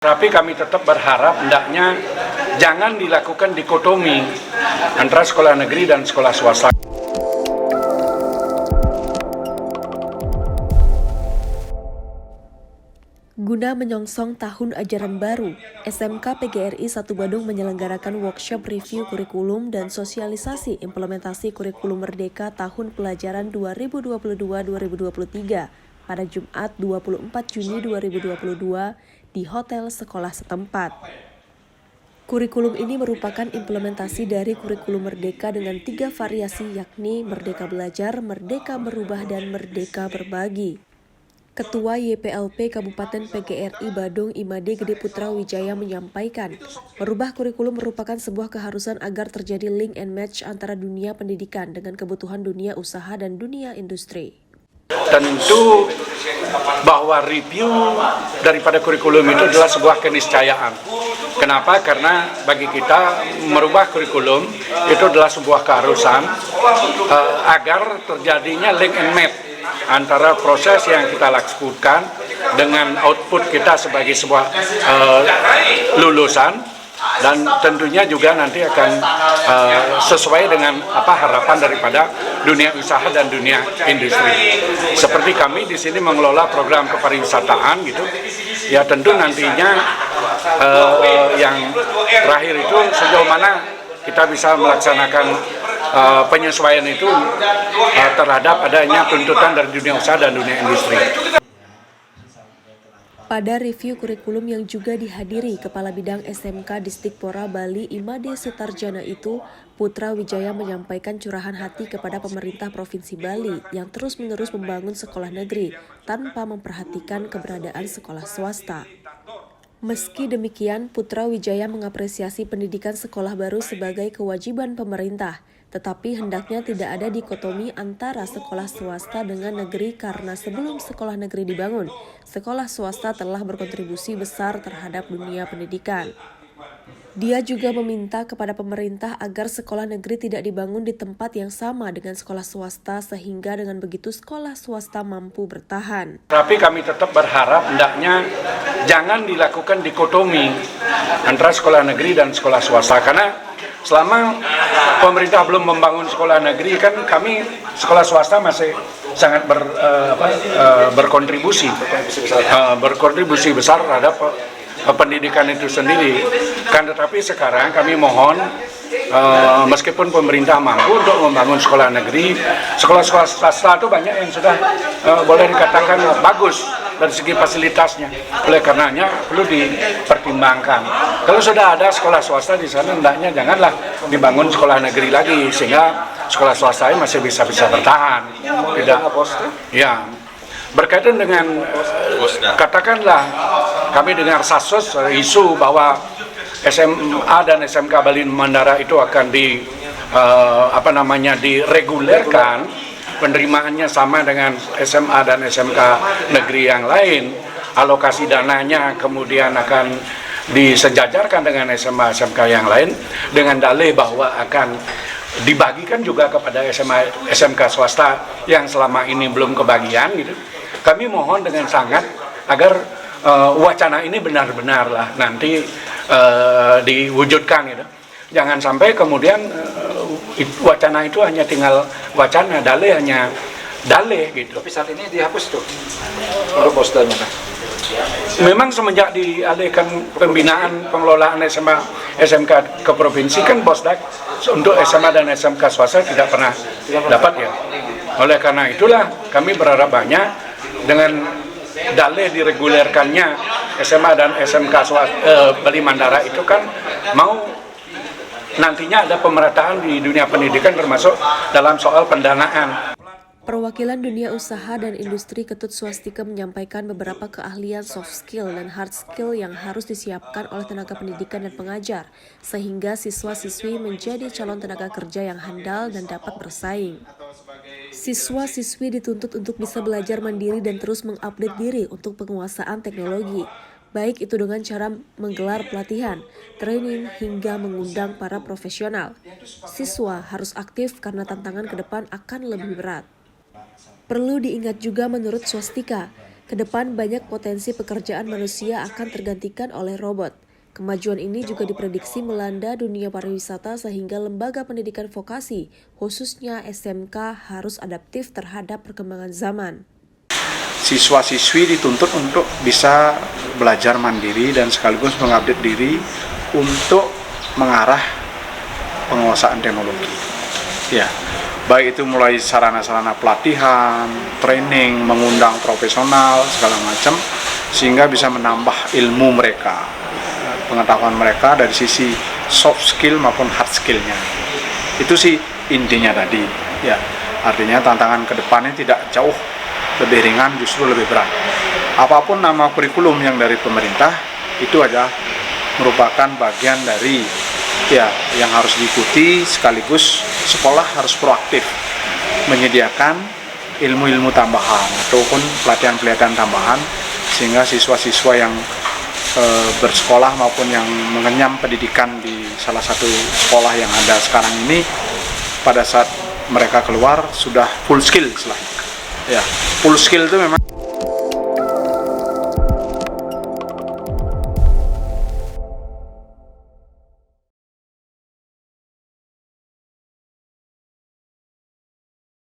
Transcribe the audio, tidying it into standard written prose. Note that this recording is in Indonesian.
Tapi kami tetap berharap hendaknya jangan dilakukan dikotomi antara sekolah negeri dan sekolah swasta. Guna menyongsong tahun ajaran baru, SMK PGRI 1 Badung menyelenggarakan workshop review kurikulum dan sosialisasi implementasi kurikulum Merdeka tahun pelajaran 2022-2023 pada Jumat 24 Juni 2022 di hotel sekolah setempat. Kurikulum ini merupakan implementasi dari kurikulum Merdeka dengan 3 variasi yakni Merdeka Belajar, Merdeka Berubah, dan Merdeka Berbagi. Ketua YPLP Kabupaten PGRI Badung Imade Gede Putra Wijaya menyampaikan, merubah kurikulum merupakan sebuah keharusan agar terjadi link and match antara dunia pendidikan dengan kebutuhan dunia usaha dan dunia industri. Tentu bahwa review daripada kurikulum itu adalah sebuah keniscayaan. Kenapa? Karena bagi kita merubah kurikulum itu adalah sebuah keharusan agar terjadinya link and match antara proses yang kita lakukan dengan output kita sebagai sebuah lulusan, dan tentunya juga nanti akan sesuai dengan harapan daripada dunia usaha dan dunia industri. Seperti kami di sini mengelola program kepariwisataan gitu, ya tentu nantinya yang terakhir itu sejauh mana kita bisa melaksanakan penyesuaian itu terhadap adanya tuntutan dari dunia usaha dan dunia industri. Pada review kurikulum yang juga dihadiri Kepala Bidang SMK Distikpora Bali Imade Sutarjana itu, Putra Wijaya menyampaikan curahan hati kepada pemerintah Provinsi Bali yang terus-menerus membangun sekolah negeri tanpa memperhatikan keberadaan sekolah swasta. Meski demikian, Putra Wijaya mengapresiasi pendidikan sekolah baru sebagai kewajiban pemerintah, tetapi hendaknya tidak ada dikotomi antara sekolah swasta dengan negeri karena sebelum sekolah negeri dibangun, sekolah swasta telah berkontribusi besar terhadap dunia pendidikan. Dia juga meminta kepada pemerintah agar sekolah negeri tidak dibangun di tempat yang sama dengan sekolah swasta sehingga dengan begitu sekolah swasta mampu bertahan. Tapi kami tetap berharap hendaknya jangan dilakukan dikotomi antara sekolah negeri dan sekolah swasta, karena selama pemerintah belum membangun sekolah negeri kan kami sekolah swasta masih sangat berkontribusi besar terhadap pendidikan itu sendiri. Kan tetapi sekarang kami mohon meskipun pemerintah mampu untuk membangun sekolah negeri, sekolah-sekolah swasta itu banyak yang sudah boleh dikatakan bagus dari segi fasilitasnya. Oleh karenanya perlu dipertimbangkan. Kalau sudah ada sekolah swasta di sana, hendaknya janganlah dibangun sekolah negeri lagi sehingga sekolah swasta masih bisa bertahan. Tidak, ya. Berkaitan dengan katakanlah kami dengar sasos isu bahwa SMA dan SMK Bali Mandara itu akan diregulerkan, penerimaannya sama dengan SMA dan SMK negeri yang lain, alokasi dananya kemudian akan disejajarkan dengan SMA SMK yang lain dengan dalih bahwa akan dibagikan juga kepada SMA SMK swasta yang selama ini belum kebagian gitu. Kami mohon dengan sangat agar wacana ini benar-benar lah nanti diwujudkan gitu. Jangan sampai kemudian wacana itu hanya tinggal wacana, dalih hanya dalih gitu. Tapi saat ini dihapus tuh untuk posdanya. Memang semenjak dialihkan pembinaan pengelolaan SMA SMK ke provinsi kan Bosdak untuk SMA dan SMK swasta tidak pernah dapat ya. Oleh karena itulah kami berharap banyak dengan dalih diregulerkannya SMA dan SMK Bali Mandara itu kan mau nantinya ada pemerataan di dunia pendidikan termasuk dalam soal pendanaan. Perwakilan dunia usaha dan industri Ketut Swastika menyampaikan beberapa keahlian soft skill dan hard skill yang harus disiapkan oleh tenaga pendidikan dan pengajar, sehingga siswa-siswi menjadi calon tenaga kerja yang handal dan dapat bersaing. Siswa-siswi dituntut untuk bisa belajar mandiri dan terus mengupdate diri untuk penguasaan teknologi, baik itu dengan cara menggelar pelatihan, training, hingga mengundang para profesional. Siswa harus aktif karena tantangan ke depan akan lebih berat. Perlu diingat juga menurut Swastika, Kedepan banyak potensi pekerjaan manusia akan tergantikan oleh robot. Kemajuan ini juga diprediksi melanda dunia pariwisata sehingga lembaga pendidikan vokasi, khususnya SMK, harus adaptif terhadap perkembangan zaman. Siswa-siswi dituntut untuk bisa belajar mandiri dan sekaligus mengupdate diri untuk mengarah penguasaan teknologi. Ya, baik itu mulai sarana-sarana pelatihan, training, mengundang profesional, segala macam, sehingga bisa menambah ilmu mereka, pengetahuan mereka dari sisi soft skill maupun hard skill-nya. Itu sih intinya tadi. Ya, artinya tantangan ke depannya tidak jauh lebih ringan, justru lebih berat. Apapun nama kurikulum yang dari pemerintah, itu aja merupakan bagian dari yang harus diikuti, sekaligus sekolah harus proaktif menyediakan ilmu-ilmu tambahan ataupun pelatihan-pelatihan tambahan sehingga siswa-siswa yang bersekolah maupun yang mengenyam pendidikan di salah satu sekolah yang ada sekarang ini pada saat mereka keluar sudah full skill istilahnya. Ya, full skill itu memang